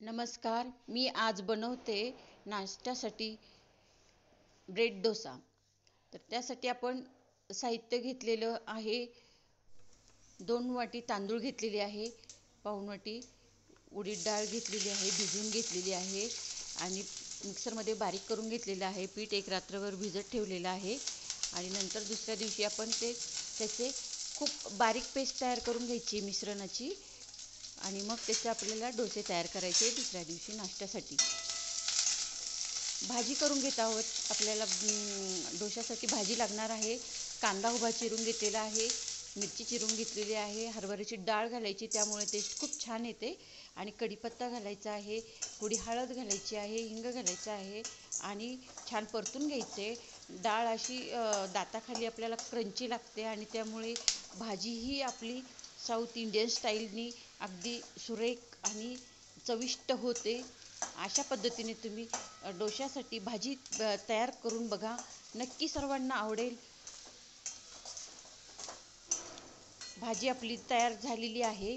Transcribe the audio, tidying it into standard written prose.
नमस्कार. मी आज बनवते नाश्त्यासाठी ब्रेड डोसा. तर त्यासाठी आपण साहित्य घेतलेलं आहे. 2 वाटी तांदूळ घेतलेले आहे, पाऊण वाटी उडीद डाळ घेतलेली आहे, भिजवून घेतलेली आहे आणि मिक्सरमध्ये बारीक करून घेतलेलं आहे. पीठ एक रात्रभर भिजत ठेवलेलं आहे आणि नंतर दुसऱ्या दिवशी आपण त्याचे खूप बारीक पेस्ट तयार करून घ्यायची मिश्रणाची आणि मग त्याचे आपल्याला डोसे तयार करायचे दुसऱ्या दिवशी नाश्त्यासाठी. भाजी करून घेत आहोत. आपल्याला डोशासाठी भाजी लागणार आहे. कांदा उभा चिरून घेतलेला आहे, मिरची चिरून घेतलेली आहे, हरभऱ्याची डाळ घालायची, त्यामुळे टेस्ट खूप छान येते आणि कढीपत्ता घालायचा आहे, थोडी हळद घालायची आहे, हिंग घालायचं आहे आणि छान परतून घ्यायचे. डाळ अशी दाताखाली आपल्याला क्रंची लागते आणि त्यामुळे भाजीही आपली साऊथ इंडियन स्टाईलनी अगदी सुरेख आणि चविष्ट होते. अशा पद्धतीने तुम्ही डोशासाठी भाजी तयार करून बघा. नक्की सर्वांना आवडेल. भाजी आपली तयार झालेली आहे.